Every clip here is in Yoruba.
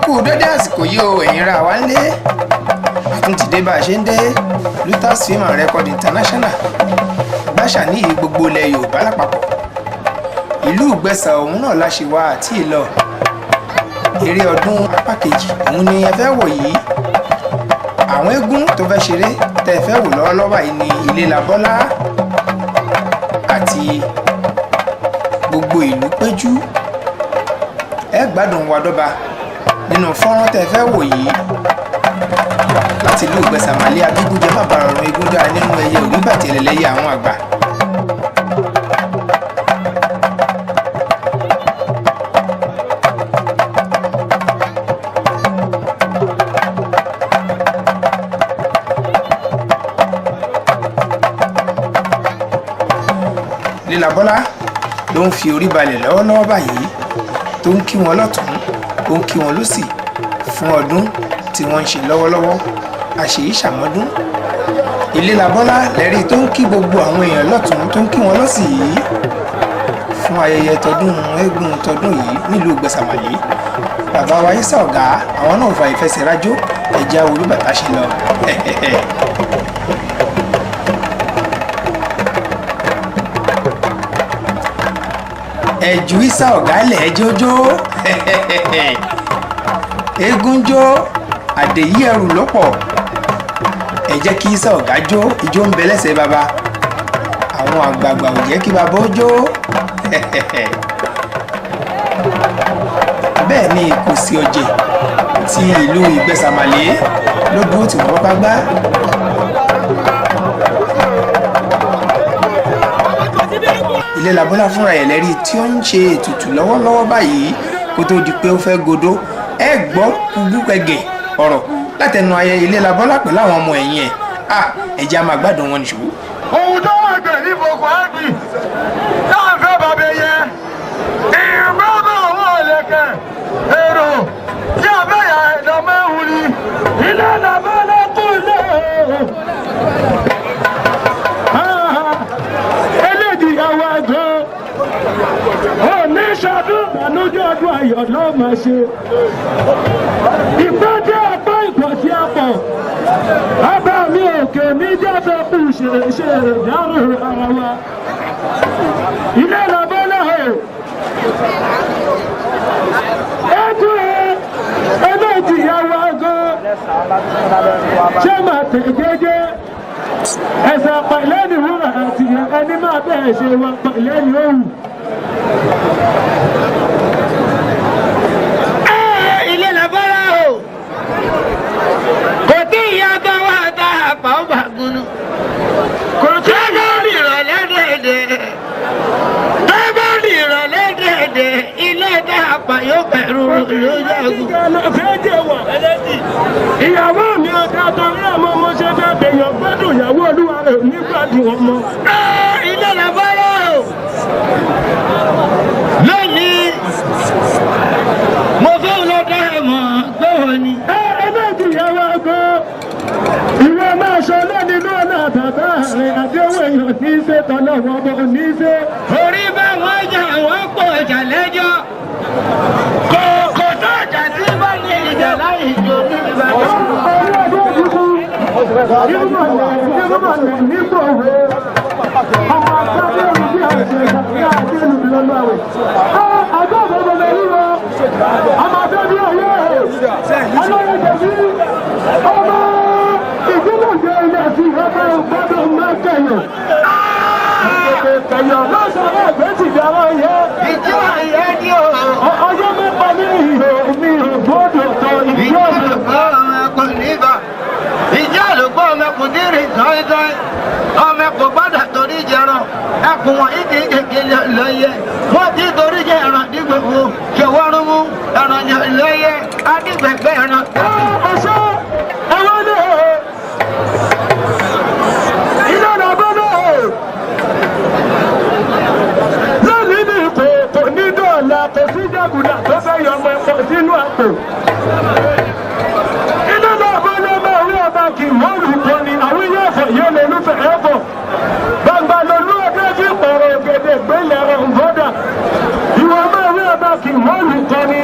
kú dédé àsìkò yìí o ẹ̀yin ra wa ń lé àtúntì dé bá a ṣe ń dé Lutas Film and Record International gbàṣà ní gbogbo ilẹ̀ Yorùbá lápapọ̀ ìlú Ìgbẹ̀sà òun náà la ṣe wá àti ìlọ eré ọdún apá kejì òun ni ẹ fẹ́ wò yìí àwọn eégún tó fẹ́ ṣeré tẹ́ ẹ fẹ́ wò lọ́wọ́lọ́wọ́ yìí ní Ilé Labọ́lá àti gbogbo ìlú péjú ẹ gbádùn wa dọ́ba nínú fọ́nrán tẹ́ ẹ fẹ́ wò yìí láti ìlú Ìgbẹ̀sà màlẹ́ abígúnjẹ má bàa rọrùn eégún dára nínú ẹyẹ òríbàtì ẹlẹ́lẹ́yẹ àwọn àgbà. Ilé Labọ́lá ló ń fi orí balẹ̀ lọ́wọ́lọ́wọ́ báyìí tó ń kí wọn lọ́tún ó ń kí wọn lósì fún ọdún tí wọ́n ń ṣe lọ́wọ́lọ́wọ́ àṣèyí ṣàmọ́dún. Ilé Labọ́lá lẹ́rìí tó ń kí gbogbo àwọn èèyàn lọ́tún tó ń kí wọn lọ́sì yìí fún ayẹyẹ tọdún eégún tọdún yìí nílùú Ìgbẹ̀sà màlẹ́. Bàbá wa Ìsá Ọ̀gá àwọn náà fa ìfẹsẹ̀rájó ẹ̀já orí bàtà ṣe lọ. ẹ̀jú Ìsá Ọ̀gá lẹ̀ jójó eégún jó àdèyí ẹrù lọ́pọ̀ ẹ jẹ́ kí Ìsá Ọ̀gá jó ijó ń bẹ lẹ́sẹ̀ bàbá àwọn àgbààgbà ò jẹ́ kí bàbá ó jó bẹ́ẹ̀ ni Ìkòsí Ọ̀jẹ̀ ti ìlú Ìgbẹ̀sà màlẹ́ ló dúró tí wọ́n bá gbá. Ilé Labọ́lá fúnra ẹ̀ lẹ́rìí tí ó ń ṣe ètùtù lọ́wọ́lọ́wọ́ báyìí kó tó di pé ó fẹ́ godó ẹ gbọ́ kúgbúkẹ̀gẹ̀ ọ̀rọ̀ látẹnu ayẹyẹ Ilé Labọ́lá pẹ̀lú àwọn ọmọ ẹ̀yìn ẹ̀ ẹ̀jẹ̀ á máa gbádùn wọn nìṣó. ohun tó wà gbẹ̀ ní gbogbo ágbì náà fẹ́ bàbá yẹ ìgbọ́dọ̀ owó ọ̀lẹ́kẹ̀ èrò tí àbẹ́yà ẹ̀dọ̀ mẹ́wù ni Ilé Labọ́lá kú lé eléjìyàwó àjọ oníṣàdún ìbànújẹ́ ọdún ayọ̀ ló máa ṣe ìpàdé apá ìgbọ̀nsí àpọ̀ bàbá mi òkè mi jẹ́fẹ́ kù ṣe ìdárò ara wa Ilé Labọ́lá ẹkùn eléjìyàwó àjọ ṣé máa tẹ̀ gẹ́gẹ́ ẹ̀sà pẹ̀lẹ́ ni wúrà àti ẹni máa bẹ́ẹ̀ ṣe wà pẹ̀lẹ́ ni ó wù. Ilé Labọ́lá o kò tí ìyá bá wà tá a pa ó bá gúnú kò tí ó bá rí ìrọ̀lẹ́ dẹ̀dẹ̀ tó bá rí ìrọ̀lẹ́ dẹ̀dẹ̀ ilé tá a pa yóò bẹ̀rù ló yàgò. ìyàwó mi ọ̀gá torí ọmọ mo ṣe fẹ́ bèèyàn gbádùn ìyàwó olúwa rẹ̀ nígbàdùn ọmọ. Ilé Labọ́lá o lónìí mo fẹ́ lọ dá ẹ̀ mọ̀ pé wọ́n ni. ẹlẹ́dì ìyàwó àgọ́ ìwé máa ṣe lónìí lọ́nà bàbá rẹ̀ àdéhùn èèyàn ní í ṣe tọ́lọ̀ wọn bọ̀ ní í ṣe. orí bá wọn jà wọ́n pọ̀ ìjà lẹ́jọ́ kò tó ìjà tí bá ní ìjà láì jò ní Ìbàdàn. Ìrúmọ̀lẹ̀ nígbò wo ọmọ agbábẹ́ òbí àṣẹ ìgbàgbé àdéhùn lọ́lọ́ àwẹ̀. Àgọ́ òbòbò lè ríro ọmọ tó bí ọyẹ́ ọlọ́run tẹ̀sí ọmọ ìgbìmọ̀jẹ ilẹ̀ sí ọmọ ìgbọ́dọ̀ mẹ́kẹ̀yọ̀. Kẹ̀yọ̀ lọ́sọ̀rọ̀ ìgbésì dáwọ́ yẹ. Ìjọ ìyẹ́ ni o. Ọjọ́ mẹ́fà ní ìhò mi ìgbọ́dọ̀ tọ ìjọ ìjọ olùgbọ́ ọmọkùnrin tọ́ítọ́í ọmọkù gbọ́dọ̀ torí jẹran ẹkùn wọn ìdí kékeré lọ́yẹ wọ́n ti torí jẹ ẹran dígbòho ṣèwọ́rún mú ẹran lọ́yẹ adígbẹ̀gbẹ̀ ẹran. ọ̀ṣọ́ ẹ̀wọ́n ní Ilé Labọ́lá lónìí ní kò ní dọ̀ọ̀la kò sí jàgùdà tó fẹ́ yọ ọmọ ẹ̀pọ̀ sínú àpò. Ilé Labọ́lá máa rí ọba kì í wọ́n rù kọ́ ni àwọn ilé ẹ̀fọ́ yẹn lè lúfẹ̀ ẹ̀fọ́. Gbàgbà lolú ọdún tí pọ̀rọ̀ ògèdè gbélé ẹ̀rọ ń bọ́dà. Ìwọ máa rí ọba kì í wọ́n rù kọ́ ni.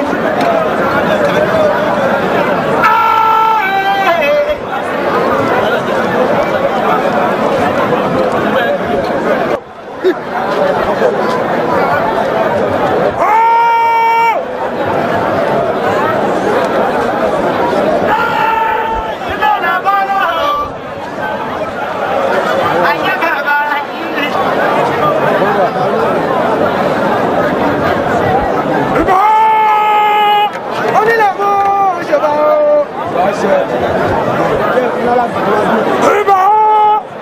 ìbà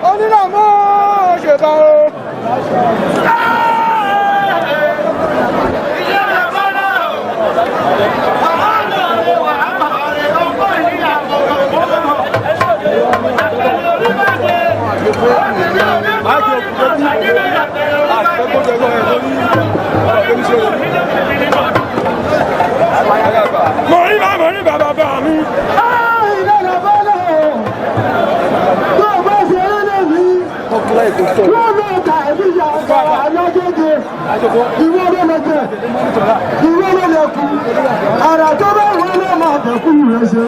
onínàmọ́ ṣèbà o. Mọ̀rí bàbá mi. Ìwọ ló lọ jẹ, ìwọ ló lọ kú, àrà tó bá wọ́n ló máa tẹ̀kú rẹ̀ ṣe.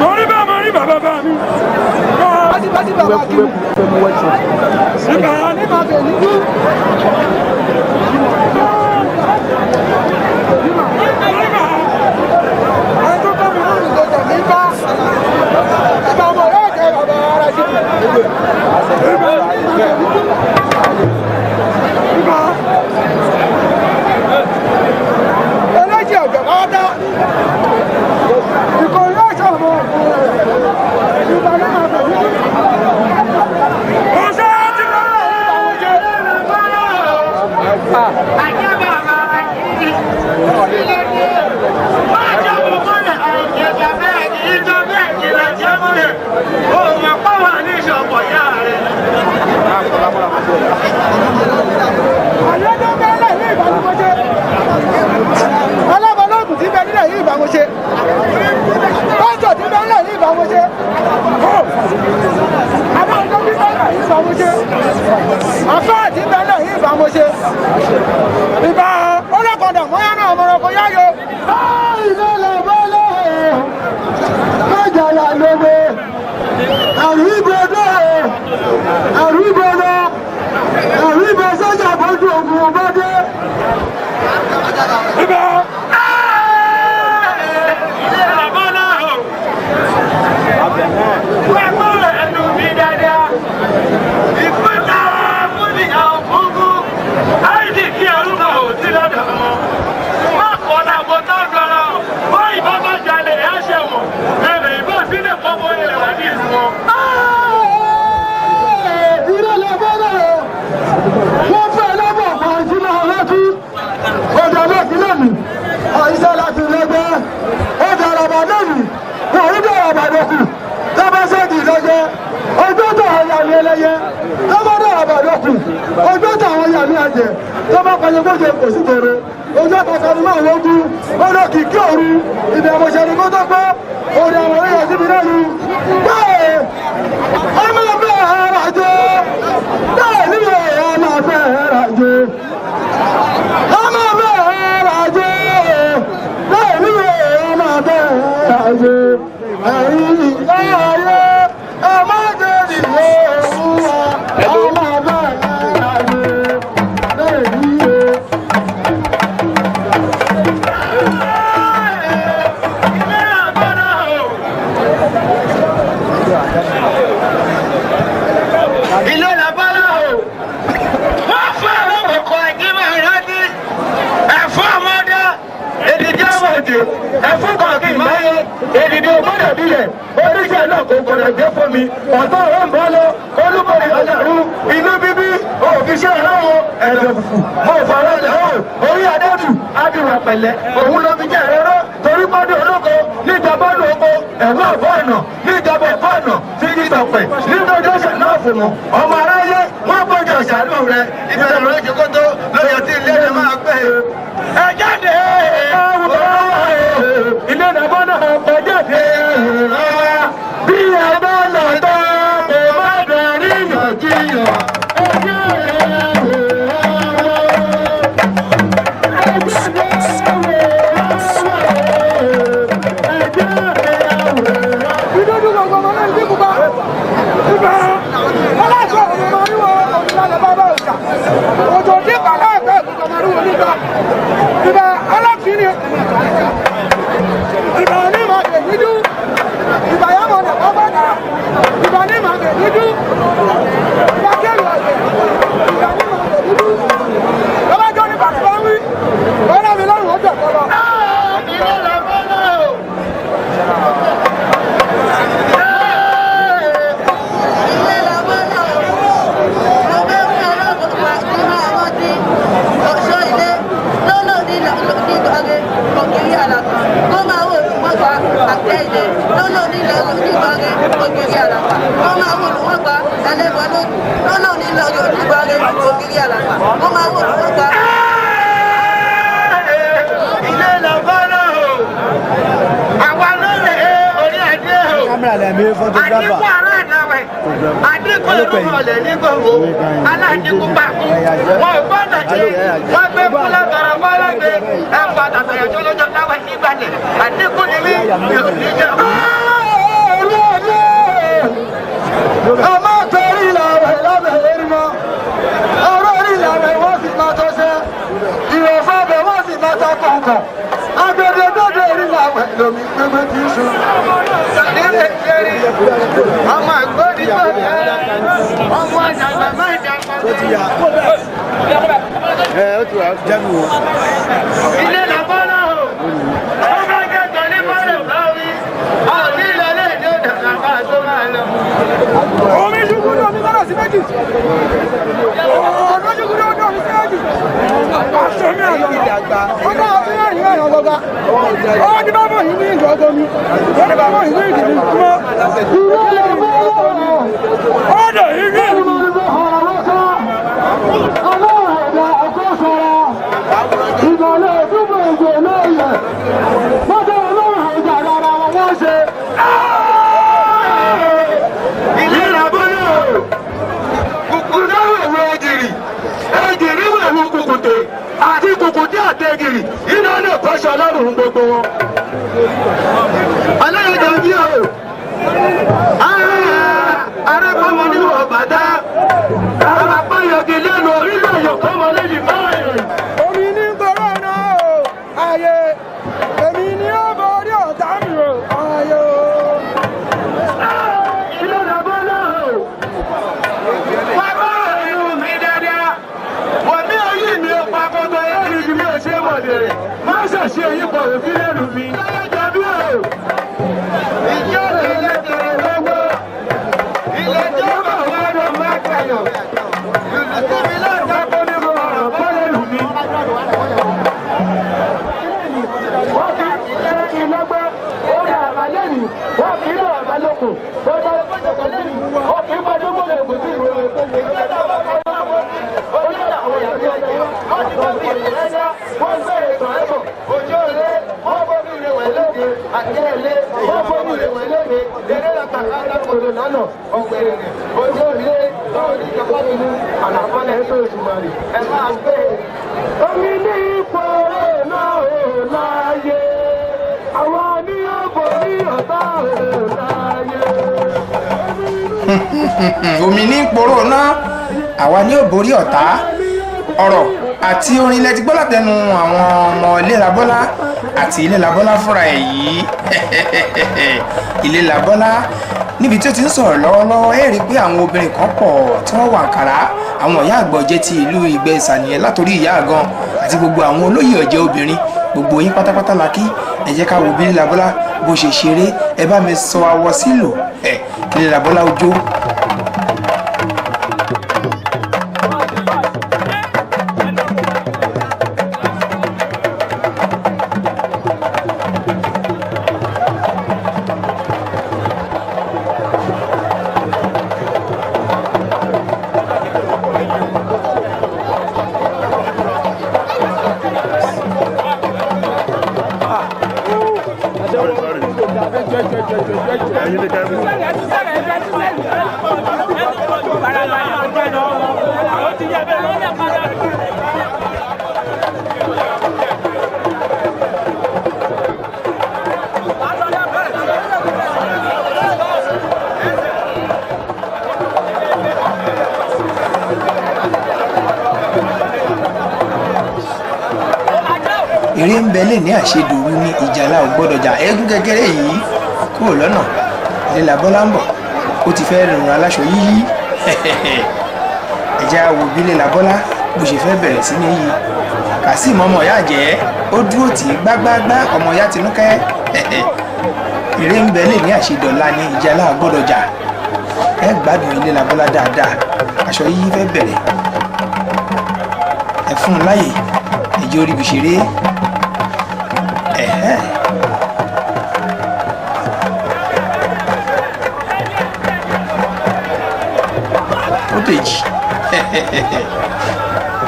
Mọ̀rí bàbá mi. Bá bàbá kí o. Ìgbà ní máa tẹ̀ ní kú. Ẹlẹ́jì ọ̀gbẹ̀ ọ̀dá ìkòrí ọ̀ṣọ́ ọmọ ìgbà náà bẹ̀rẹ̀ ọ̀ṣọ́ ti alábọ̀lọ́gùn tí bẹ nílẹ̀ yìí ìbámọ́ṣe pásítọ̀ tí bẹ nílẹ̀ yìí ìbámọ́ṣe abájọ́ tí bẹ nílẹ̀ yìí ìbámọ́ṣe àfáà tí bẹ nílẹ̀ yìí ìbámọ́ṣe ìbá ọlọ́kọ̀dà mọ́yá náà ọmọrọ̀kọ̀ yáyọ. ilé lọ́bọ́lọ́ májàlá lóde àrùbọ̀dọ̀ àrùbọ̀ sọ́jà bọ́jú ogun ọbọ̀dé. Àìsàn láti lẹ́gbẹ́, ó daraba lónìí, wọ́n ń daraba lókù, tó bá sẹ́ẹ̀dì lọ́jọ́, ọjọ́ tó àwọn yàmí ẹlẹ́yẹ, tó bá daraba lókù, ọjọ́ tó àwọn yàmí ẹ̀jẹ̀, tó bá pẹ̀lú gbọ́jọ kò sí tòrò, ọjọ́ kọ̀ọ̀kan ní máa wọ́jú, ó lọ kìkì òru, ìbẹ̀ àmọ̀ṣẹ́ ni kó tó gbọ́, òde àwọn orí ẹ̀sìn mi lẹ́nu. Bẹ́ẹ̀ ọmọ bẹ́ẹ̀ ràjò, bẹ́ẹ̀ nílò ọmọ bẹ́ẹ̀ ràjò. Ẹ̀fún kan kì í máa yẹ èdìdì ògbọ́dọ̀ bílẹ̀ oríṣẹ́ náà kò gbọdọ̀ jẹ́ fún mi ọ̀tọ̀ ọ̀rọ̀ ń bọ́ lọ olúkọ̀rẹ́ ọ̀dàrú inú bíbí òfìṣẹ́ ọlọ́wọ́ ẹ̀dọ̀ fùfù mo fọ̀rọ̀ lẹ́wọ̀ orí adẹ́tù adìwà pẹ̀lẹ́ òun ló fi jẹ́ ẹ̀rọ torí pọ́dún olóko níjọba olóko ẹ̀wọ̀n ọ̀bọ̀ ọ̀nà níjọba ọ̀bọ̀ ọ̀nà títí tọ̀pẹ̀ nítorí ọ̀sẹ̀ náà fún wọn ọmọ aráyé wọ́n gbọ́dọ̀ ṣàánú rẹ ìbẹ̀rẹ̀ lójú kótó lóye tí ilé rẹ máa gbé ẹ jáde ilé ìdàgbọ́ náà kọ jáde bí ẹ bá lọ tán kò má darí ìyànjiyàn òjò dín kàlá ẹ̀fẹ́ ìgbìmọ̀ ògiri àlàpà wọ́n máa wò lówó gba ẹlẹ́gbẹ́ lóògùn lọ́nà onílọ yóò nígbà rẹ̀ ògiri àlàpà wọ́n máa wò lówó gba. ilé làbọ́nà o àwa lónìí orí adé o àdínkù aláàdáwẹ̀ àdínkù ìrúmọ̀lẹ̀ nígbòho aládìkú pàkó wọn gbọ́dọ̀ jẹ́ wọ́n gbé kúlẹ̀ bẹ̀rẹ̀ wọ́lẹ́gbẹ̀ ẹ̀fà tàtàyàjọ́ lọ́jọ́ láwẹ̀ nígbàlẹ̀ àdínkù ni mí yóò ní jẹ́ ọmọ torí làwẹ̀ lábẹ̀ lórí mọ́ ọ̀rọ̀ orí làwẹ̀ wọ́n sì máa tọ́ṣẹ́ ìrọ̀fọ́ bẹ̀ wọ́n sì máa ta kọ̀ọ̀kan agbègbè gbọ́dọ̀ orí làwẹ̀ lómi gbégbé tí í sùn. Sàdéhùn ìṣẹ́rí ọmọ àgbọ̀dì tó bẹ̀rẹ̀ ọmọ àjàgbà máa dàgbà ilé làbọ́nà o ọmọ akẹ́kọ̀ọ́ ní bọ́ọ̀lù báwí ọ̀ní ìlọlẹ́ ìdí òdàgbà máa tó máa lọ. Omi ṣùgbọ́n omi bọ́lọ̀ sí méjì. Ọ̀nà ṣùgbọ́n ọdún omi sí méjì. Aṣọ mi àlọ́gbà. Ọ̀nà ọdún yẹn ìwé ẹ̀yàn lọ́gbà. Ọdún bá bọ̀ yìí ní ìjọ ọgọ́ mi. Ọdún bá bọ̀ yìí ní ìdìbò ìkúmọ́. Ọdún yìí ní ìdìbò ìgbàlẹ̀ ìdúgbò ìgbò lóòyẹ̀ mọ́tò olóòrùn ìjà rárá wọn wọ́n ṣe ilé ìràbọ́lẹ̀ kùkùté wẹ̀wẹ̀ ẹgìrì ẹgìrì wẹ̀wẹ̀ kùkùté àti kùkùté àtẹgìrì iná lè pẹ́ṣọ lọ́rùn gbogbo wọn aláyọ̀dọ̀ bí o arẹ́kọ̀ọ́mọ ní ọ̀bàdá àpáyọ̀gì lẹ́nu orílẹ̀ yọ̀kọ́mọ lẹ́yìn máàyàn omi ní kòrónà o ayé èmi ní ọmọ orí ọ̀tá mi o ayé o ilé ìdàbọ̀lá o pápá ìlú mi dáadáa wọ́n ní ayé mi ó pakọ́tọ̀ ẹ̀rí ju bí o ṣe wọ̀dẹ̀ rẹ̀ má ṣàṣe èyí pọ̀ òfin lẹ́nu mi láyéjọ́ bí o ìjọ́ ilé tẹ̀lé gbogbo ilé jọba wàdọ̀ má kẹyọ̀ ìlú mi láta kó ní mo ọ̀rọ̀ bọ́lẹ̀ lù mí. wọ́n fi ilé ìlọ́gbẹ́ orí àbálẹ́yìn wọ́n fi ilé àbálòkò gbogbo ìgbésẹ̀ lẹ́yìn wọ́n fi gbajúmọ̀ lè gbèsè ìwé omi ní ipò náà láàyè àwọn ní ọ̀bọ̀ ní ọ̀tá láàyè. omi ní ìpòrò náà àwa ní ò borí ọ̀tá ọ̀rọ̀ àti orin ilẹ̀ ti gbọ́ látẹnu àwọn ọmọ ilé Labọ́lá àti ilé Labọ́lá fúnra ẹ̀ yìí ilé Labọ́lá níbi tí ó ti ń sọ̀rọ̀ lọ́wọ́lọ́wọ́ ẹ̀ rí pé àwọn obìnrin kan pọ̀ tí wọ́n wà àǹkàrá àwọn ìyá àgbọ̀jẹ́ ti ìlú Ìgbẹ́ Ìsànìyàn látòrí ìyá àgan àti gbogbo àwọn olóyè ọ̀jẹ̀ obìnrin gbogbo yín pátápátá la kí ẹ jẹ́ ká wo bí ilé Labọ́lá bó ṣe ṣeré ẹ bá mi sọ awọ sílò ẹ kí ilé Labọ́lá ó jó. eré ń bẹ lè ní àṣedòru ní ìjàlá ò gbọ́dọ̀ jà eégún kékeré yìí kúrò lọ́nà ilé Labọ́lá ń bọ̀ ó ti fẹ́ rìnrìn aláṣọ yíyí ẹ̀jẹ̀ àwò bí ilé Labọ́lá bó ṣe fẹ́ bẹ̀rẹ̀ sí ní yí Kazeem ọmọ ìyá jẹ́ ó dúró tì í gbágbágbá ọmọ ìyá Tinúkẹ́ eré ń bẹ lè ní àṣedọ̀la ní ìjàlá ò gbọ́dọ̀ jà ẹ gbádùn ilé Labọ́lá dáadáa aṣọ yíyí fẹ́ bẹ̀rẹ̀ ẹ fún un láyè ẹjọ́ orí bí ṣeré dèjì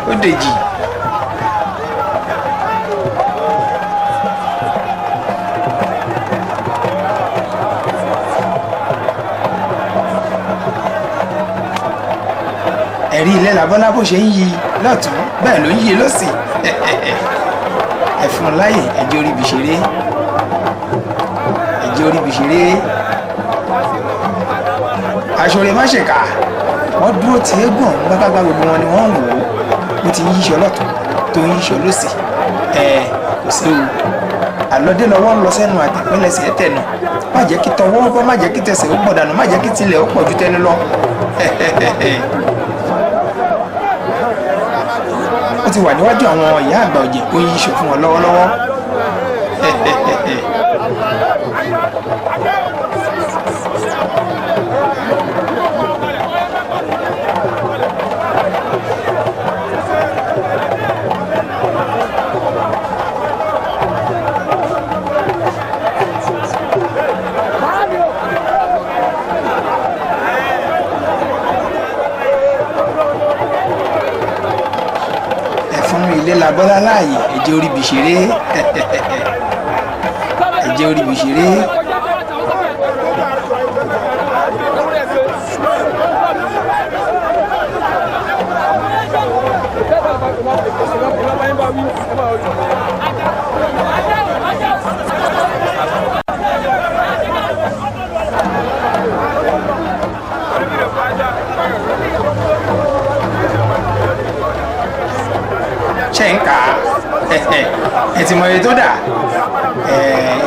ó dèjì. ẹ̀rí ilé làbọ́lá bó ṣe ń yí lọ́tún bẹ́ẹ̀ ló ń yí lọ́sì ẹ̀fún láyè ẹ̀jẹ̀ orí bìṣeré ẹ̀jẹ̀ orí bìṣeré aṣọre má ṣèkà wọ́n dúró tí eégún ọ̀hún gbágbágbá gbogbo wọn ni wọ́n ń wò ó bó ti ń yíṣọ lọ́tún tó ń yíṣọ lọ́sì kò séwu àlọ́dé lọ́wọ́ ń lọ sẹ́nu àtẹ̀pẹ́lẹsẹ̀ tẹ̀nà má jẹ́ kí tọwọ́ bọ́ má jẹ́ kí tẹsẹ̀ ó pọ̀ dànù má jẹ́ kí tilẹ̀ ó pọ̀ ju tẹnu lọ ó ti wà níwájú àwọn ìyá àgbà ọ̀jẹ̀ ó yí iṣu fún wọn lọ́wọ́lọ́wọ́. ilé làbọ́lá láàyè ẹ̀jẹ̀ orí bìṣeré ẹ̀jẹ̀ orí bìṣeré. ṣe ń kà á ẹ ti mọ iye tó dà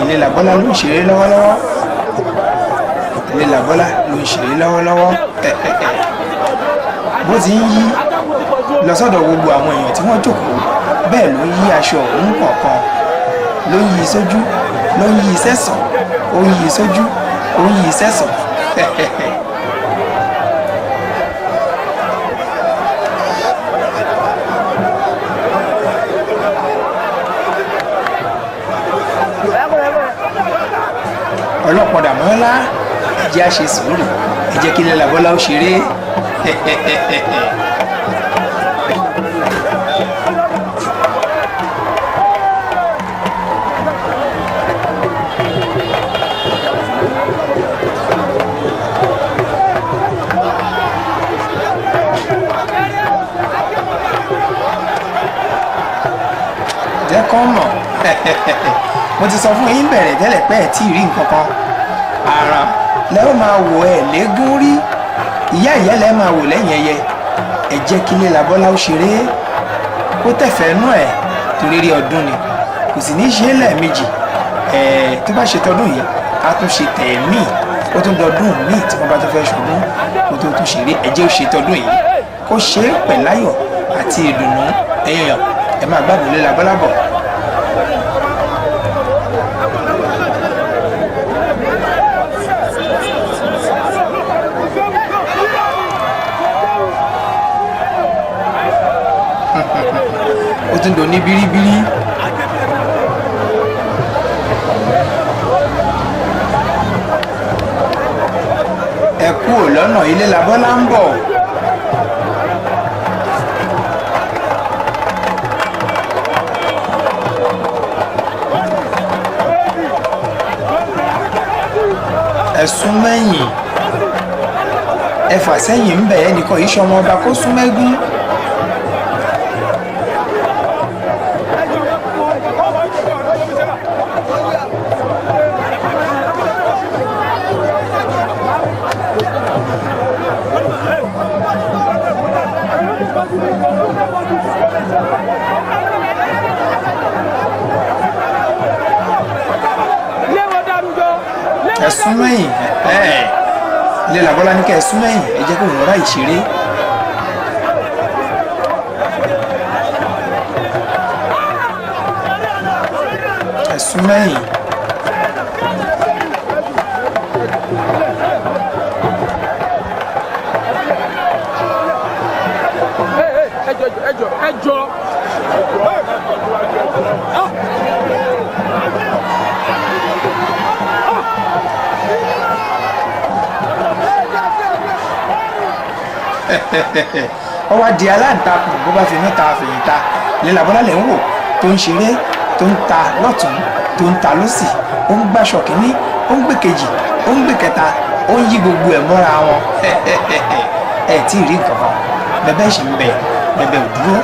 ilé làbọ́lá ló ń ṣeré lọ́wọ́lọ́wọ́ ilé làbọ́lá ló ń ṣeré lọ́wọ́lọ́wọ́ bó ti ń yí lọ sọ́dọ̀ gbogbo àwọn èèyàn tí wọ́n jókòó bẹ́ẹ̀ ló ń yí aṣọ òun kọ̀ọ̀kan ló ń yí sójú ló ń yí sẹ́sàn ó ń yí sójú ó ń yí sẹ́sàn. ọlọ́pọ̀dà mọ́lá ẹ̀jẹ̀ á ṣe sùúrù ẹ̀jẹ̀ kí ilé làbọ́lá ó ṣeré. jẹ́ kọ́ mọ̀ mo ti sọ fún yín bẹ̀rẹ̀ tẹ́lẹ̀ pé ẹ̀ tí ì rí nǹkan kan àràn lẹ́wọ́n máa wò ẹ̀ lẹ́gún rí ìyá ìyá lẹ́ máa wò lẹ́yìn ẹyẹ ẹ jẹ́ kí ilé làbọ́lá ó ṣeré kó tẹ̀fẹ́ nú ẹ̀ torí rí ọdún ni kò sì ní í ṣe é lẹ́ẹ̀mejì tó bá ṣe tọdún yìí a tún ṣe tẹ̀ẹ̀mí ó tún dọdún míì tí wọ́n bá tún fẹ́ ṣọdún kó tó tún ṣeré ẹ jẹ́ ó ṣe tọdún yìí kó ṣe é pẹ̀láyọ̀ àti ìdùnnú ẹ̀yàn ẹ máa gbádùn ilé làbọ́lá bọ̀. ó tún dò ní bíríbírí. ẹ kú ò lọ́nà ilé làbọ́lá ń bọ̀. ẹ sún mẹ́yìn ẹ fà sẹ́yìn ń bẹ̀ ẹnìkan yìí ṣọmọ ọba kó sún mẹ́gún. ẹ̀sùn mẹ́yìn ilé làbọ́lá ní kẹ́ ẹ̀sùn mẹ́yìn ẹ jẹ́ kó wọ́n ráì ṣeré. ẹ̀sùn mẹ́yìn. ẹjọ́ ó wá di aláǹtakùn bó bá fi mẹ́ta fèyìntà ilé làbọ́lá lẹ̀ ń wò tó ń ṣeré tó ń ta lọ́tún tó ń ta lọ́sì ó ń gbàṣọ kínní ó ń gbé kejì ó ń gbé kẹta ó ń yí gbogbo ẹ̀ mọ́ra wọn ẹ tí ì rí nǹkan kan bẹ́bẹ́ ṣì ń bẹ bẹ́bẹ́ ò dúró.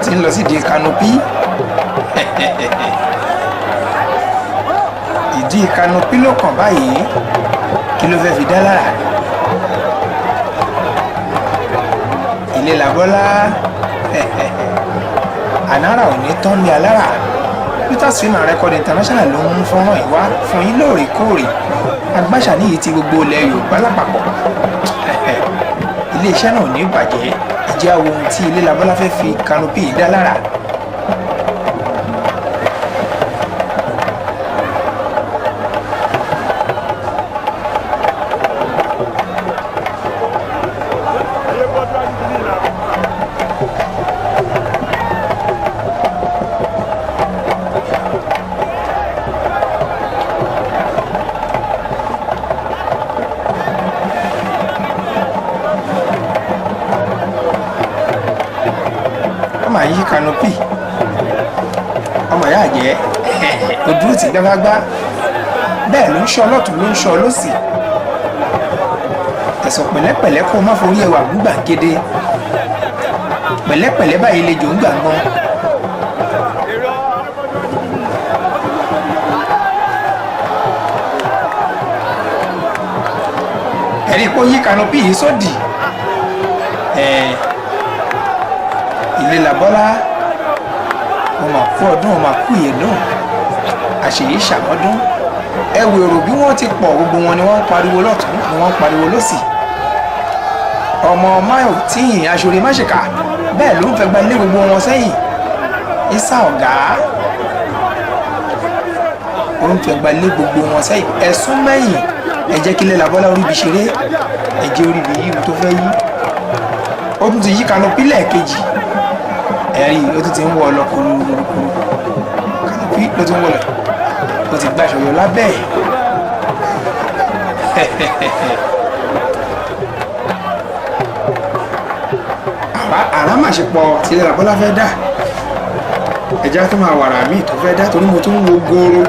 Ti ń lọ sí ìdí kanopi ìdí kanopi ló kàn báyìí kí ló fẹ́ fi dá lára ilé làbọ́lá ànárà ò ní tán ní alára Peters Film and Record International ló ń fọ́nrán ìwá fún yín lóòrèkóòrè agbáṣà níyì ti gbogbo ilẹ̀ Yorùbá lápapọ̀ iléeṣẹ́ náà ò ní bàjẹ́ ìjẹ́ àwọn ohun tí ilé làbọ́lá fẹ́ fi kanopi dá lára. ọmọ yìí kanopi ọmọ yà jẹ́ ojú ti gbágbágbá bẹ́ẹ̀ ló ń ṣọ́ lọ́tún ló ń ṣọ́ lọ́sì ẹ̀sọ̀ pẹ̀lẹ́pẹ̀lẹ́ kó má forí ẹwà gbúgbàgede pẹ̀lẹ́pẹ̀lẹ́ báyìí lè jò ń gbàgbọ́n. ẹ̀rí kó yí kanopi yìí sódì ilé làbọ́lá wọn máa kú ọdún wọn máa kú ìyẹ̀dùn àṣèyí ṣàmọ́dún ẹ wo èrò bí wọ́n ti pọ̀ gbogbo wọn ni wọ́n ń pariwo lọ́tún ni wọ́n ń pariwo lọ́sì ọmọ máyò tíyìn aṣọre máṣèkà bẹ́ẹ̀ ló ń fẹ́ gba ilé gbogbo wọn sẹ́yìn Isa ọ̀gá ó ń fẹ́ gba ilé gbogbo wọn sẹ́yìn ẹ̀sùn mẹ́yìn ẹ jẹ́ kí ilé làbọ́lá orí ibi ṣeré ẹ jẹ́ orí ibi yìí tó fẹ́ yí ó tún ti yí kanopi lẹ́ẹ̀kejì ẹ̀rí ó tún ti ń wọ ọ lọ kúrúkúrú kanopi ló tún ń wọ lọ ó ti gba ìṣòro lábẹ́ àrá mà ṣe pọ̀ tí ilé làbọ́lá fẹ́ dà ẹja tó máa wàrà míì tó fẹ́ dá torí mo tún ń wo goro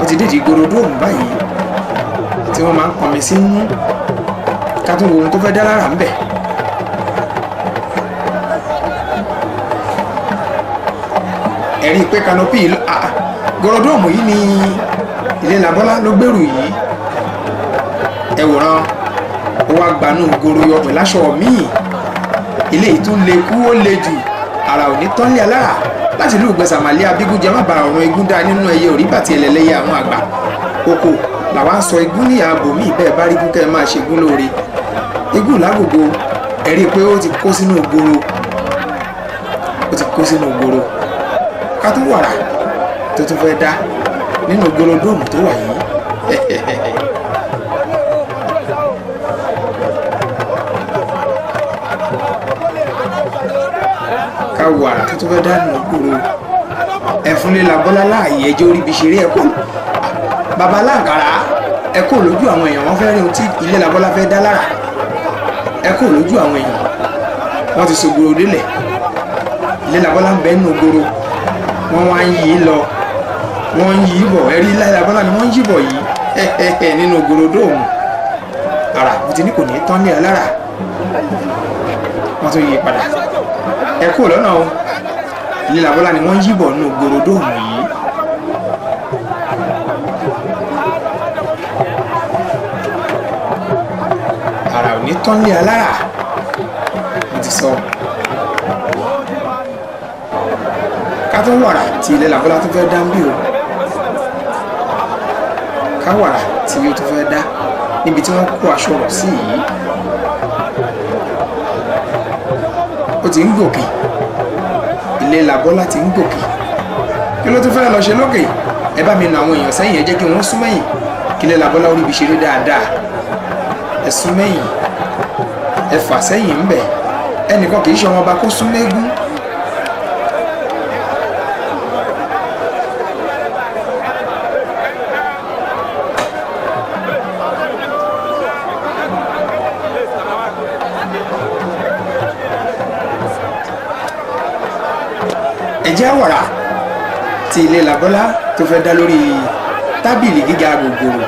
ó ti dédìí goro dóòmù báyìí tí wọ́n máa ń pọnmi sínú ká tún wo ohun tó fẹ́ dá lára ń bẹ̀. ẹ̀rí pé kanopi gọrọdọ́ọ̀mù yìí ni ilé làbọ́lá ló gbèrú yìí ẹ wòran ó wá gbanú goro yọ pẹ̀lú aṣọ míì ilé ìtún lè kú ó le jù ara ò ní tán lé alára láti ìlú ìgbẹ́sàmàlẹ́ abígúnjẹ má bàa ọ̀run igún dá nínú ẹyẹ òrí bàtì ẹlẹ́lẹ́yẹ àwọn àgbà oko làwa ń sọ igún ní ààbò míì bẹ́ẹ̀ bá rí gúnkẹ́ máa ṣe igún lóore igún lágògo ẹ̀rí pé ó ti kó sínú goro ká tún wàrà tó tún fẹ́ dá nínú gọlọdọ́ọ̀mù tó wà yìí ká wàrà tó tún fẹ́ dá nínú gbòòrò ẹ̀fúnlé làbọ́lá láàyè ẹjọ́ orí ibi ṣeré ẹ̀kọ́ bàbá láǹkàrà ẹ̀kọ́ lójú àwọn èèyàn wọ́n fẹ́ rí ohun tí ilé làbọ́lá fẹ́ dá lára ẹ̀kọ́ lójú àwọn èèyàn wọ́n ti sògbòrò délẹ̀ ilé làbọ́lá ń bẹ nínú gbòòrò wọ́n wá ń yí lọ wọ́n ń yí bọ̀ ẹ̀rí làbọ́lá ni wọ́n ń yí bọ̀ yìí nínú gọlọdọ́ọ̀mù ara mo ti ní kò ní tán ní alára wọ́n tún yí padà ẹ̀kọ́ lọ́nà o ilé làbọ́lá ni wọ́n ń yí bọ̀ nínú gọlọdọ́ọ̀mù yìí. ara ò ní tán ní alára mo ti sọ. ká tó wàrà tí ilé làbọ́lá tó fẹ́ dá ń bí o ká wàrà tí ó tó fẹ́ dá níbi tí wọ́n kó aṣọ rọ̀ sí yìí ó ti ń gòkè ilé làbọ́lá ti ń gòkè kí ló tún fẹ́ lọ ṣe lókè ẹ bá mi nà àwọn èèyàn sẹ́yìn ẹ jẹ́ kí wọ́n sún mẹ́yìn kí Ilé Labọ́lá orí ibi ṣeré dáadáa ẹ sún mẹ́yìn ẹ fà sẹ́yìn ń bẹ̀ ẹnìkan kì í ṣe ọmọ ọba kó sún mẹ́gún. ẹ̀jẹ̀ àwàrà ti Ilé Labọ́lá tó fẹ́ dá lórí tábìlì gíga gògòrò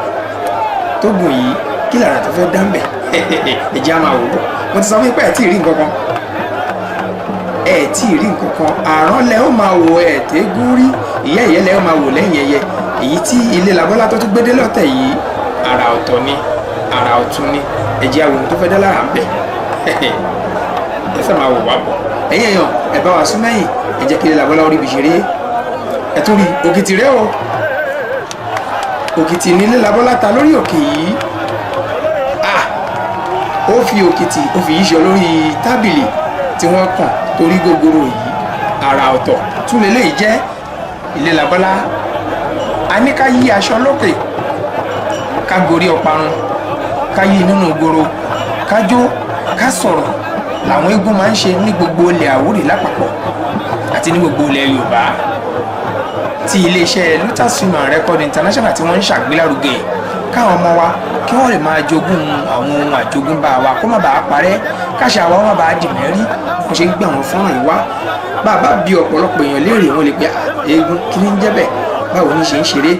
tó gùn yìí kí lára tó fẹ́ dá ń bẹ̀ ẹ̀jẹ̀ á máa wò bọ̀ mo ti sọ fún yín pé ẹ̀ tí ì rí nǹkan kan ẹ̀ tí ì rí nǹkan kan àrán lẹ́ ó máa wò ẹ̀ tẹ́gún rí ìyẹ́ ìyẹ́ lẹ́ ó máa wò lẹ́yìn ẹyẹ èyí tí Ilé Labọ́lá tó tún gbédé lọ́tẹ̀ yìí àrà ọ̀tọ̀ ni àrà ọ̀tún ni ẹ̀jẹ̀ àwọn ohun tó fẹ́ dá lára ń bẹ̀ ẹ fẹ́ máa wò wá bọ̀ ẹ̀yìn èèyàn ẹ bá wa sún mẹ́yìn ẹ jẹ́ kí Ilé Labọ́lá orí ibi ṣeré ẹ tún rí òkìtì rẹ o òkìtì ní Ilé Labọ́lá ta lórí òkè yìí ó fi òkìtì ó fi yíṣọ lórí tábìlì tí wọ́n kàn torí gogoro yìí àrà ọ̀tọ̀ tún lè léyìí jẹ́ Ilé Labọ́lá a ní ká yí aṣọ lókè ká gorí ọparun ká yí nínú goro ká jó ká sọ̀rọ̀ làwọn eégún máa ń ṣe ní gbogbo ilẹ̀ Àwórì lápapọ̀ àti ní gbogbo ilẹ̀ Yorùbá tí iléeṣẹ́ Lutas Film and Record International tí wọ́n ń ṣàgbélárugẹ káwọn ọmọ wa kí wọ́n lè máa jogún àwọn ohun àjogúnbá wa kó má bàa parẹ́ káṣà wa má bàa dì mẹ́rí mo ṣe ń gbé àwọn fọ́nrán yìí wá bàbá bí ọ̀pọ̀lọpọ̀ èèyàn léèrè wọn lè pe eégún kí ni ń jẹ́ bẹ́ẹ̀ báwo ni ṣe ń ṣeré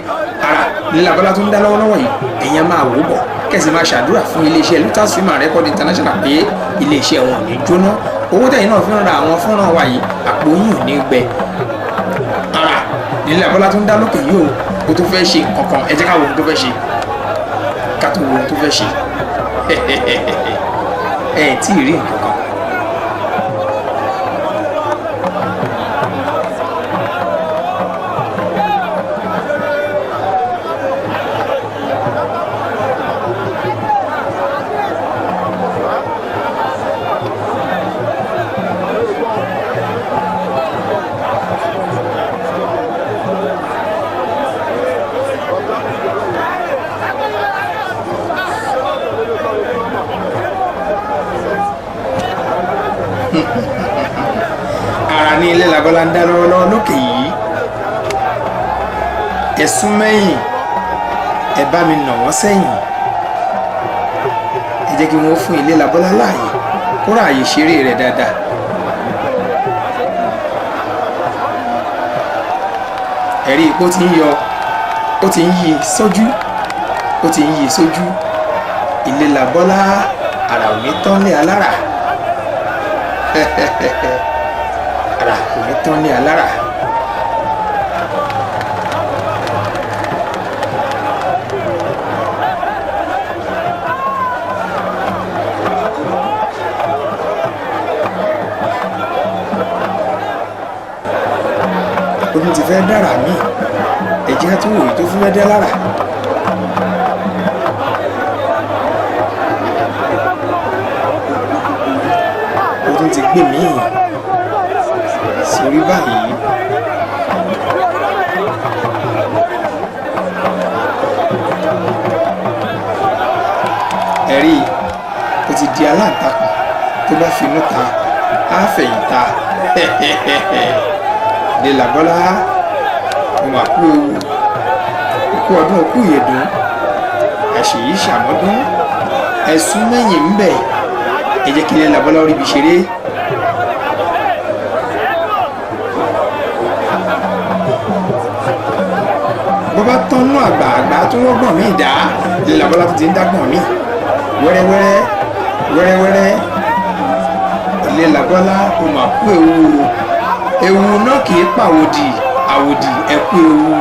ara Ilé Labọ́lá tó ń dá lọ́wọ́lọ́wọ́ yìí ẹ̀yàn máa wò bọ̀ kẹ̀sì máa ṣàdúrà fún iléeṣẹ́ Lutas Film and Record International pé iléeṣẹ́ wọn ò ní jóná owó tẹ̀yìn náà fi ń ra àwọn fọ́nrán wa yìí àpò yín ò ní gbẹ ara Ilé Labọ́lá tó ń dá lókè yìí o tó fẹ́ ṣe nǹkan kan ẹ jẹ́ ká wo ohun tó fẹ́ ṣe ká tó wo ohun tó fẹ́ ṣe ẹ tí ì rí nǹkan kan. ara ní Ilé Labọ́lá ń dá lọ́wọ́lọ́wọ́ lókè yìí ẹ sún mẹ́yìn ẹ bá mi nà wọ́n sẹ́yìn ẹ jẹ́ kí wọ́n fún Ilé Labọ́lá láàyè kó ráàyè ṣeré rẹ̀ dáadáa. ẹ̀rí ipò tí ń yọ ó ti ń yí sójú ó ti ń yí sójú Ilé Labọ́lá àrà ò ní tán lé alára àrà kò ní tán ní alára. ó tún ti fẹ́ dára mí ẹ̀jẹ̀ tó wòye tó fún mẹ́dẹ́ lára. ó tún ti gbé míì sórí báyìí. ẹ̀rí ó ti di aláǹtakùn tó bá finú ta á fẹ̀yìn ta. Ilé Labọ́lá mo mà kú ewu kú ọdún òkú ìyèdún àṣèyí ṣàmọ́dún ẹ̀sùn mẹ́yìn ń bẹ̀ ẹ jẹ́ kí Ilé Labọ́lá orí ibi ṣeré. bó bá tán nú àgbààgbà tó wọ́gbọ̀n mí dá Ilé Labọ́lá tó ti ń dágbọ̀n mí wẹ́rẹ́wẹ́rẹ́ wẹ́rẹ́wẹ́rẹ́. Ilé Labọ́lá mo mà kú ewu náà kì í pàwòdì àwòdì ẹ̀kú ewu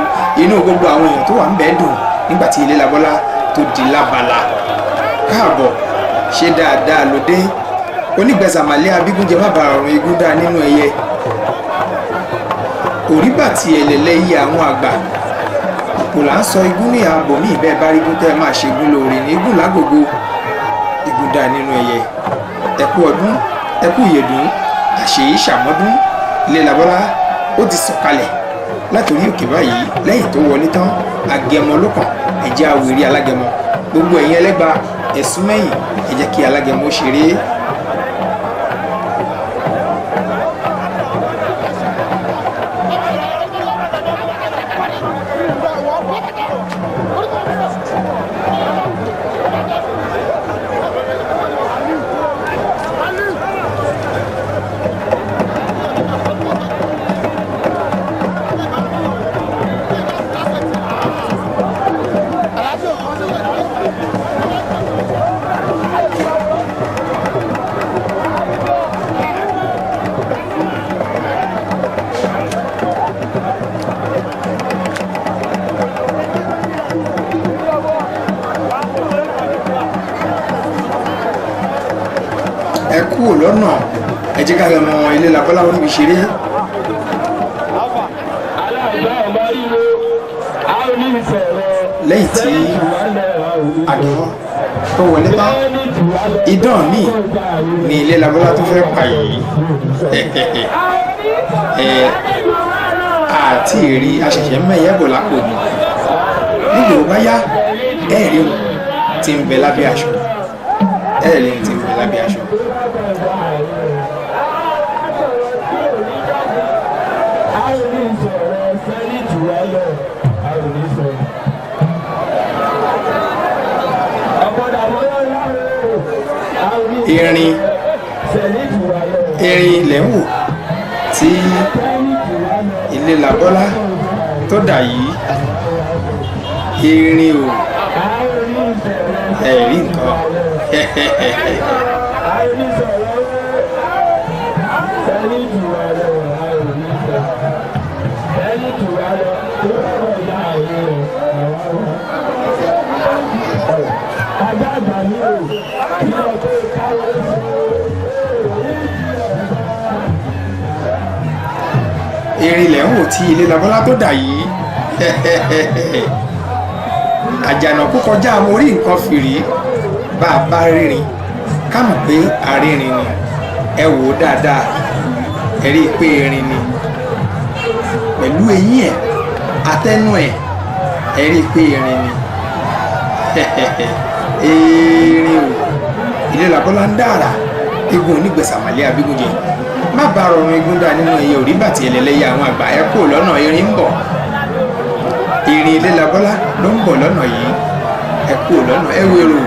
inú gbogbo àwọn èèyàn tó wà ń bẹ́ẹ̀ dùn nígbà tí Ilé Labọ́lá tó di lábala. káàbọ̀ ṣe dáadáa lóde onígbẹ̀sàmàlẹ́ abígúnjẹ má bàa ọ̀run igun dá nínú ẹyẹ òríbàtì ẹ̀lẹ́lẹ́ iye àwọn àgbà kò là ń sọ igun ní ààbò mí ìbẹ́ẹ̀ bá rí igun tẹ́ ẹ máa ṣe igun lóore ní igun lágògo igun dá nínú ẹyẹ ẹ̀kú ọdún ẹ̀kú ìyèdún àṣèyí ṣàmọ́dún. Ilé Labọ́lá ó ti sọ̀kalẹ̀ látòrí òkè báyìí lẹ́yìn tó wọlé tán agẹmọ ló kàn ẹ jẹ́ á wo eré alágẹmọ gbogbo ẹ̀yin ẹlẹ́gba ẹ̀sùn mẹ́yìn ẹ jẹ́ kí alágẹmọ ṣeré. ẹ kúrò lọ́nà ẹ jẹ́ ká lọ mọ ilé labọ́láwọ́ níbi ṣeré. lẹ́yìn tí àdéhùn tó wọlé tán idán mi ní ilé labọ́lá tó fẹ́ pa yìí àti èrè aṣẹ̀ṣẹ̀ mẹ́yẹ́ bò lápò mi nígbà ó bá yá ẹ̀rí o ti ń bẹ lábẹ́ aṣọ ẹ̀rí o ti ń bẹ lábẹ́ aṣọ. irin ilẹ̀ ń wò tí ilé labọ́lá tó dà yìí irin o ẹ̀rí nǹkan irin ilẹ̀ ń wò tí ilé labọ́lá tó dà yìí àjànàkú kọjá mo rí nǹkan fìrí bá a bá rírin ká mọ̀ pé àrírin ni ẹ wò ó dáadáa ẹ rí i pé irin ni pẹ̀lú eyín ẹ̀ atẹ́nu ẹ̀ ẹ rí i pé irin ni irin o ilé labọ́lá ń dára eégún onígbẹ̀sàmálẹ̀ abígúnjẹ má bá rọrùn eégún dá nínú iye òrí bàtì ẹlẹ́lẹ́yẹ àwọn àgbà ẹ kò lọ́nà irin ń bọ̀ irin ilé labọ́lá ló ń bọ̀ lọ́nà yìí ẹ kò lọ́nà ẹ wèrò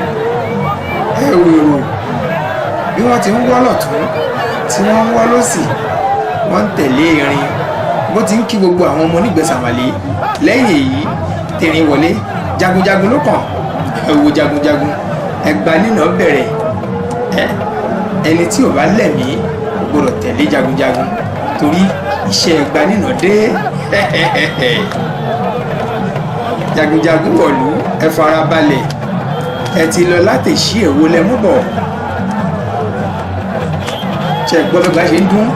bí wọ́n ti ń wọ́ lọ́tún tí wọ́n ń wọ́ lọ́sì wọ́n ń tẹ̀lé irin bó ti ń kí gbogbo àwọn ọmọ onígbẹ̀sàmálẹ̀ lẹ́yìn èyí tẹ̀rín wọlé jagunjagun ló kàn ẹ wo jagunjagun ẹgbà nínà bẹ̀rẹ̀ ẹni tí ò bá lẹ̀mí gbọ́dọ̀ tẹ̀lé jagunjagun torí iṣẹ́ ẹgbà nínà dé jagunjagun wọ̀lú ẹ fara balẹ̀ ẹ ti lọ láti ṣí èwo lẹ́mú bọ̀ ṣe gbọ́dọ̀ gbà ṣe ń dún.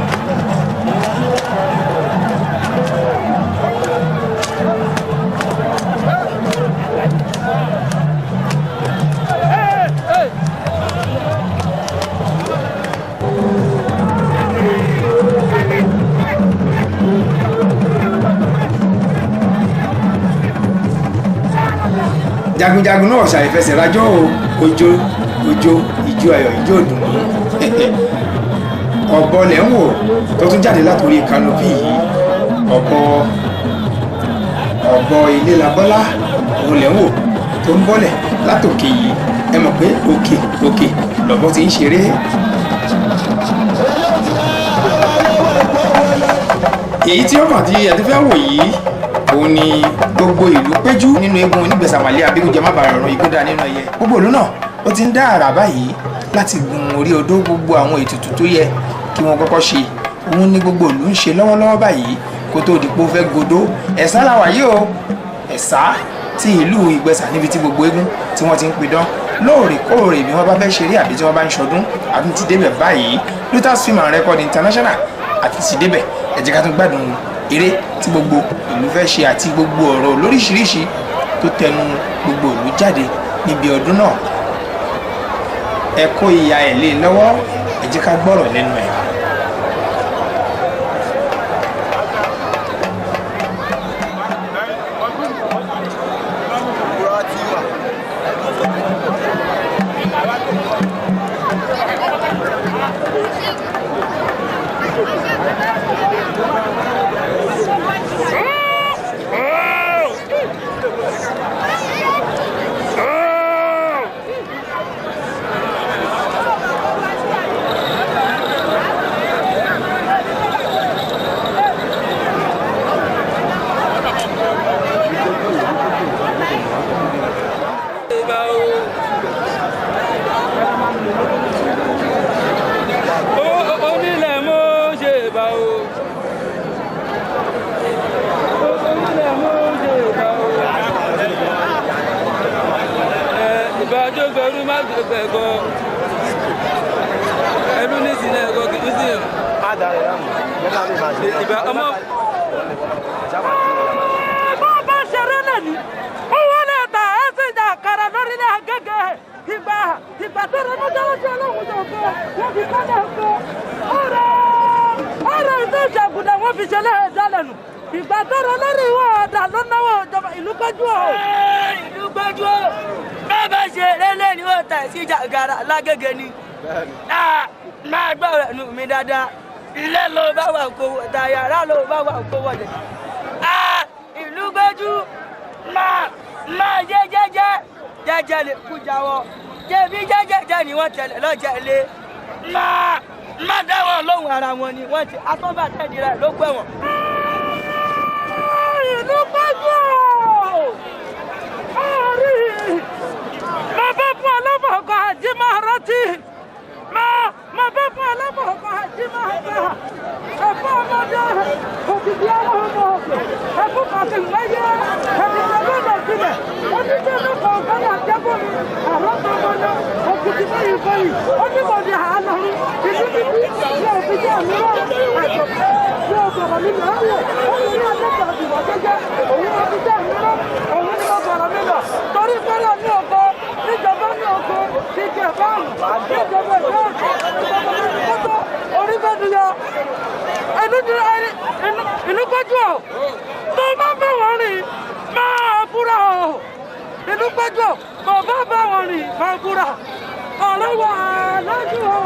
jagunjagun náà ṣàìfẹsẹ̀ rájọ́ ijó ayọ̀ ijó ìdùnnú ọ̀bọ lẹ̀ ń wò tó tún jáde látòrí kanopi yìí ọ̀bọ ilé labọ́lá òun lẹ̀ ń wò tó ń bọ́lẹ̀ látòkè yìí ẹ mọ̀ pé òkè lọ̀bọ ti ń ṣeré. èyí tí ó kàn tí ẹ ti fẹ́ wò yìí òun ni gbogbo ìlú péjú nínú eégún onígbẹ̀sàmálẹ̀ abígúnjẹ má bàa rọrùn igún dá nínú ẹyẹ gbogbo ìlú náà ó ti ń dá àrà báyìí láti gun orí odó gbogbo àwọn ètùtù tó yẹ kí wọ́n kọ́kọ́ ṣe òun ni gbogbo ìlú ń ṣe lọ́wọ́lọ́wọ́ báyìí kó tó di pé ó fẹ́ godó ẹ̀sà làwà yìí o ẹ̀sà ti ìlú ìgbẹ̀sà níbi tí gbogbo eégún tí wọ́n ti ń pidán lóòrèkóòrè bí wọ́n bá fẹ́ ṣeré àbí tí wọ́n bá ń ṣọdún àbí ti débẹ̀ báyìí Lutas Film and Record International àti ti débẹ̀ ẹ jẹ́ ká tún gbádùn eré tí gbogbo ìlú fẹ́ ṣe àti gbogbo ọ̀rọ̀ lóríṣiríṣi tó tẹnu gbogbo ìlú jáde níbi ọdún náà ẹ kó ìyá ẹ̀ lé lọ́wọ́ ẹ jẹ́ ká gbọ́rọ̀ lẹ́nu ẹ̀. ẹ̀kọ́ ẹnu ní ìsìnlẹ̀ ẹ̀kọ́ kìí sí ẹ̀. má darí láàmú nígbà tí màá ṣe ìgbà ọmọ. bó bá ṣeré lẹ́nu owó lè ta ẹ́ sì jà kàrà lórílẹ̀ Agége ìgbà tó rẹ mọ́jọ́lọ́sí ọlọ́run tó kọ́ wọ́n fi kọ́lẹ̀ kọ́ ọ̀rọ̀ ìtò ìjàgùdà wọ́n fi ṣẹlẹ̀ ẹ̀dá lẹ́nu ìgbà tó rẹ lórí ìwọ ọ̀dà ló náwó ìjọba ìlú péjú o. ìlú péjú o bẹ́ẹ̀ bá ṣe lélẹ̀ ni wọ́n ta sí jàgàrà lágége ni. máa gbọ́ rẹ̀ nù mí dáadáa ilé ló bá wà kó wọ̀dà yàrá ló bá wà kó wọ̀dà. ìlú péjú máa jẹ́ jẹ́jẹ́ lè kú jáwọ́ jẹ́bi jẹ́jẹ́ ni wọ́n tẹ̀lé lọ́jọ́ ilé má dáwọ́ lóhùn ara wọn ni wọ́n ti atọ́bàtẹ́ni rẹ̀ ló pẹ́ wọn. ìlú péjú orí bàbá fún ọlọ́mọ̀ọ́kọ́ àjí máa rántí bàbá fún ọlọ́mọ̀ọ́kọ́ àjí máa gbà ẹ̀fọ́ ọmọdé òkìkí ọlọ́mọ ẹ̀fọ́ kàkì lẹ́yẹ ẹ̀dìgbẹ́ lọ́nà sílẹ̀ oníṣẹ́ lọ́kọ̀ ọ̀gá àjẹbọ̀ mi àwọn ọmọdé òkìkí báyìí onímọ̀dé àánọ́rú ìlú bíbí yóò fi jẹ́ àmúrò àjọpọ̀ yóò sọ̀rọ̀ mi lọ́wọ́ ó ní ní ọjọ́ ìwà jẹ́jẹ́ òun ló fi jẹ́ àmúrò òun ni mo sọ̀rọ̀ mi lọ torí fẹ́rẹ̀ ní ọkọ níjọba ní ọkọ ìjẹ̀bá níjọba ìjọba orí gbẹ́dù yọ ìlú péjú ọ̀ tó bá bá wọn rìn máa búra ọ̀ ìlú péjú ọ̀ tó bá bá wọn rìn máa búra ọlọ́wọ́ alájú ọ̀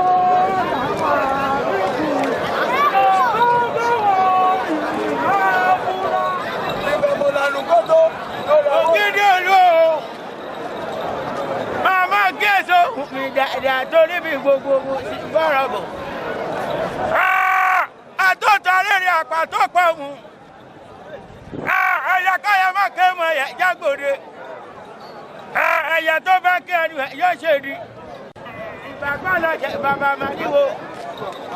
làwọn àlejò ògidì olú màmá gẹ̀ẹ́sọ mi dáadáa torí mi gbogbo sí bọ́rọ̀ bọ̀. àtọ́ta rírì àpá tó pọ̀ mu ẹ̀yà káyà má ké mọ ẹ̀yà jágbòde ẹ̀yà tó bá ké ẹni yóò ṣe di. ìgbàgbọ́ lọ jẹ bàbá màdíwò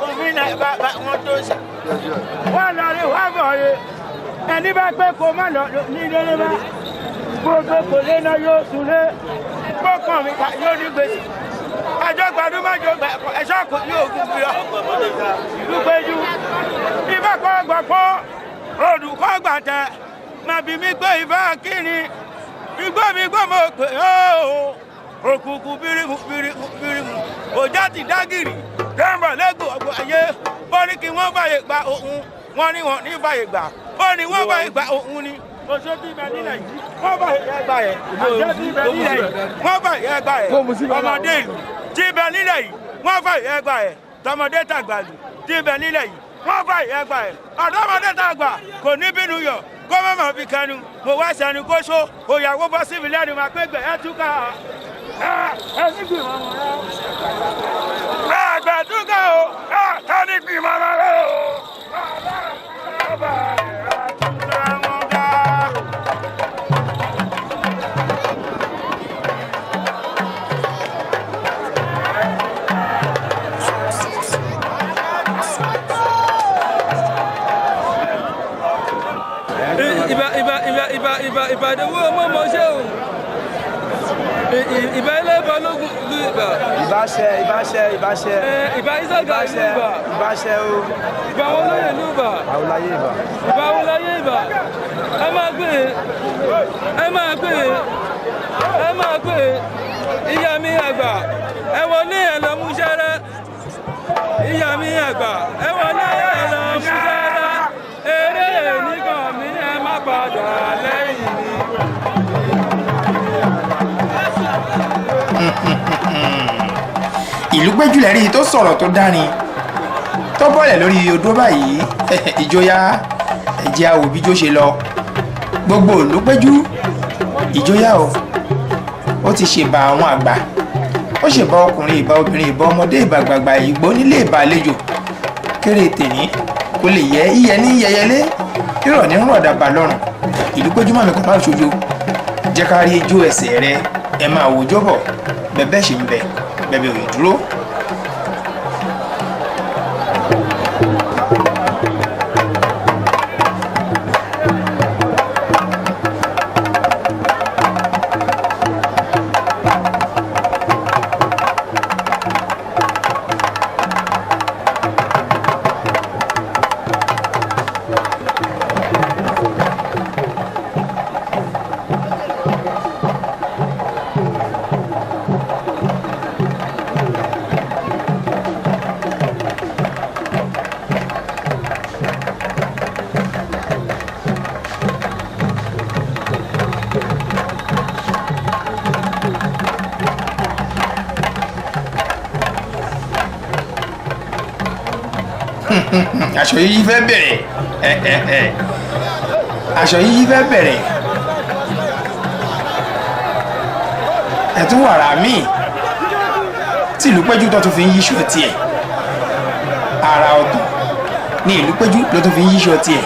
òfin náà bàbá wọn tó ṣe. wọ́n lọ rí wọ́n bọ̀ yé ẹni bá pé kó má lọ ní ilé bá gbogbo kò lé náà yóò súnlé gbọ́kàn mi yóò ní gbèsè àjọ gbàdúmọ̀jọ ẹ̀ṣọ́ kò ní ògùn bí ọ ìlú péjú ibà kọ́ gbọ̀pọ̀ olùkọ́ gbàtẹ́ màbí mi gbé ìbá kíni igbó mi gbọ́ mọ̀ pé òkùnkùn bírímù òjá ti dágìrì dẹ́mbà lẹ́gùn ọgbọ̀n ayé wọ́n ní kí wọ́n báyè gba òun wọ́n ní wọ́n ní báyè gbà ó ní wọ́n báyè gba òun ni oṣù tí ibẹ̀ nílẹ̀ yìí wọ́n báyè gbà yẹ àjọ tí ibẹ̀ nílẹ̀ yìí wọ́n báyè gbà yẹ ọmọdé ìlú tí ibẹ̀ nílẹ̀ yìí wọ́n báyè gbà yẹ tọmọdé tàgbàlù tí ibẹ̀ nílẹ̀ yìí wọ́n báyè gbà yẹ ọ̀dọ́mọdé tàgbà kò ní bínú yọ kó má má fi kẹnu mo wá sẹnu kó so òyàwó bọ́ síbi lẹ́nu máa pé gbẹ̀ ẹ́ túká ẹni gbìmọ̀ rẹ̀ ẹgbẹ̀ túká o ẹni gbìmọ̀ rẹ̀ o. Ìbàdàn wo ọmọ ọmọ ṣé o ìbá ilé balógun lu ìbà. ìbáṣẹ ìbá ìsọgà ìlú ìbà. ìbáṣẹ o. ìbá wọn lóye ìlú ìbà. àwòláyé ìbà. ìbá wọn láyé ìbà. ẹ máa gbé ìyá mi àgbà ẹ wọlé ẹ lọ mú ṣẹrẹ ìyá mi àgbà ẹ wọlé ẹ lọ mú ṣẹrẹ eré nìkan mi ẹ má padà lẹ́yìn mi. ìlú péjú lẹ́rìí tó sọ̀rọ̀ tó dárin tó bọ́lẹ̀ lórí odó báyìí ìjọyà ẹ̀jẹ̀ àwòbíjó ṣe lọ gbogbo ìlú péjú ìjọyà ó ti ṣèbà àwọn àgbà ó ṣèbà ọkùnrin ìbà obìnrin ìbà ọmọdé ìbà gbàgbà ìgbó nílé ìbà àlejò kéré tèní kò lè yẹ iyẹ ní yẹyẹlé rírọ̀ ní rọ̀dàbà lọ́rùn ìlú péjú mọ̀mí kan náà ṣojo jẹ́ ká rí ijó ẹsẹ̀ rẹ ẹ máa wòjó bọ̀ bẹ́ẹ̀ ṣe ń bẹ bẹ́ẹ̀ ò dúró. aṣọ yíyí fẹ́ bẹ̀rẹ̀ aṣọ yíyí fẹ́ bẹ̀rẹ̀ ẹ̀tún wàrà míì tí ìlú péjú tó tún fi ń yíṣọ tiẹ̀ ara ọ̀tọ̀ ní ìlú péjú ló tún fi ń yíṣọ tiẹ̀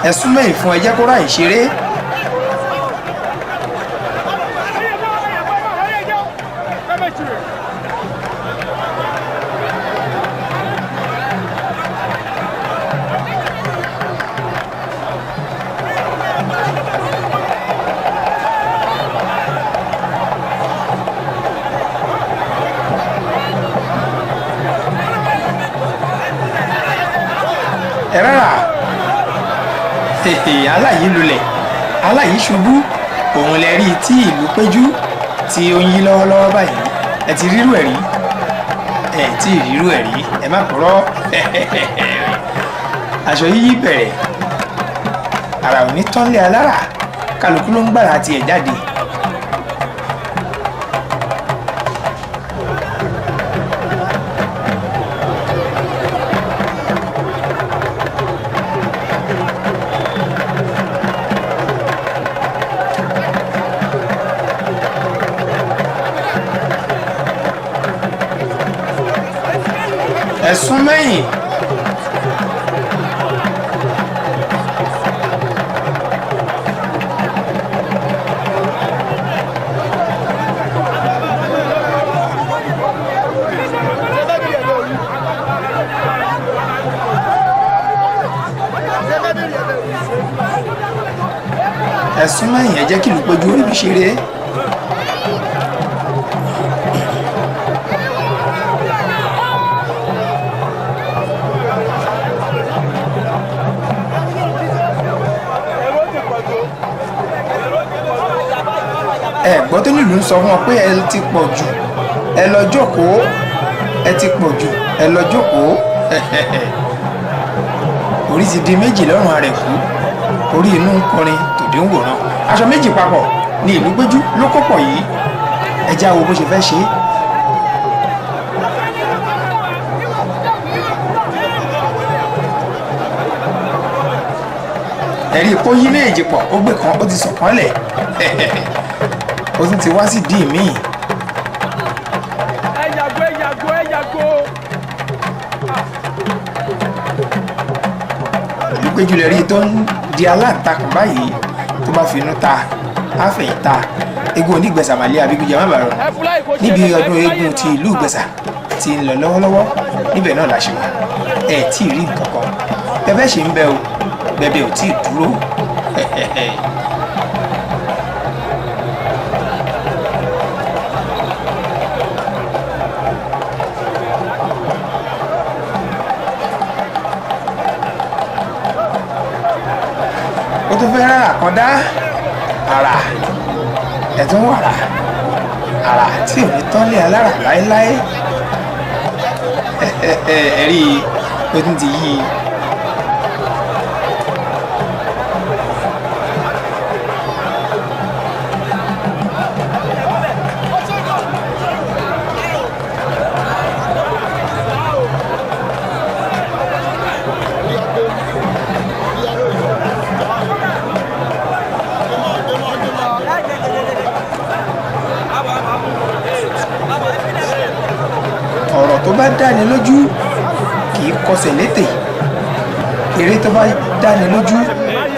ẹ̀sùn mẹ́yìn fún ẹjẹ́ kó ráyè ṣeré. ẹ̀rẹ́rà aláyí lulẹ̀ aláyí ṣubú òun lẹ rí tí ìlú péjú tí ó ń yí lọ́wọ́lọ́wọ́ báyìí ẹ ti rírú ẹ̀ rí ẹ tí ì rírú ẹ̀ rí ẹ má purọ́ aṣọ yíyí bẹ̀rẹ̀ ara ò ní tọ́lé alára kálukú ló ń gbára tiẹ̀ jáde. ẹ̀sùn mẹ́yìn ẹ̀sùn mẹ́yìn ẹ jẹ́ kí ìlú péjú orí bí ṣeré. ẹ̀gbọ́n tó nílùú ń sọ fún wọn pé ẹ ti pọ̀ jù ẹ lọ jókòó ẹ ti pọ̀ jù ẹ lọ jókòó orí ti di méjì lọ́rùn arẹ̀ kú orí inú ń kọrin tòde ń wòran aṣọ méjì papọ̀ ní ìlú péjú ló kó pọ̀ yìí ẹ já wo bó ṣe fẹ́ ṣe é. ẹ̀rí kó yí méjì pọ̀ ó gbé kan ó ti sọ̀kan lẹ̀ ó tún ti wá sí díì míì. ẹ yàgò. ìlú péjú lè rí tó ń di aláǹtakùn báyìí tó bá fi inú ta àfẹ̀yìn ta eégún onígbẹ̀sà màlẹ́ àbígbìjà má bàa rọ níbi ọdún eégún ti ìlú ìgbẹ̀sà ti ń lọ lọ́wọ́lọ́wọ́ níbẹ̀ náà la ṣe wà ẹ̀ tí ì rí nǹkan kan bẹ́ẹ̀ ṣe ń bẹ o bẹ́ẹ̀ ò tí ì dúró. ó tún fẹ́ rárá kan dá ara ẹ̀tún wàrà ara tí ò ní tán lé alára láéláé ẹ̀rí ó tún ti yí i. ọ̀rọ̀ tó bá dáni lójú kì í kọsẹ̀ létè eré tó bá dáni lójú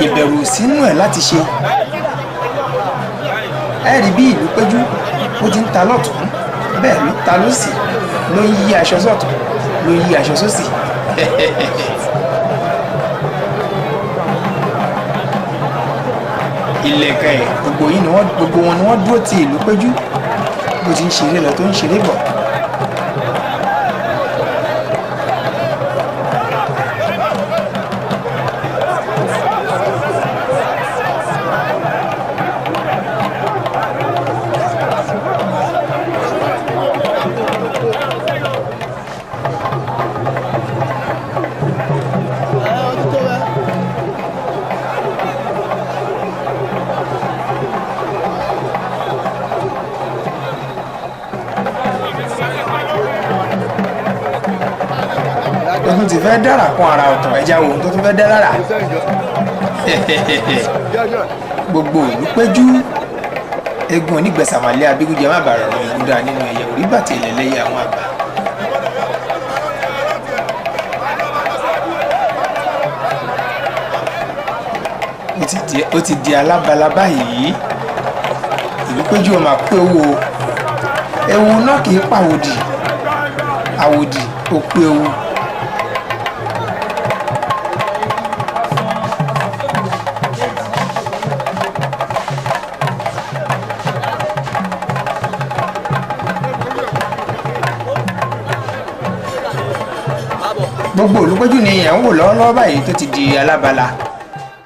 ìbẹ̀rù sínú ẹ̀ láti ṣe ẹ rí bí ìlú péjú ó ti ń ta lọ́tún bẹ́ẹ̀ ló ta lósì ló ń yí aṣọ sọ́tún ló ń yí aṣọ sósì. ìlẹ̀kẹ̀ gbogbo wọn ni wọ́n dúró ti ìlú péjú bó ti ń ṣeré lọ tó ń ṣeré bọ̀. ó tún ti fẹ́ dára kún ara ọ̀tọ̀ ẹja wo tó tún fẹ́ dá lára gbogbo olùpẹ́jú egun onígbẹ̀sàmàlẹ́ abígúnjẹ má bàa rọrùn ìgúdà nínú ẹ̀yẹ orí bàtì ìlẹ̀lẹ́yẹ àwọn àgbà. ó ti di alábala báyìí ìlúpẹ́jú ọmọ àpò ewu náà kì í pàwòdì àwòdì òkú ewu. gbogbo olùpẹ́jú ni ẹ̀ ń wò lọ́wọ́lọ́wọ́ báyìí tó ti di alábala.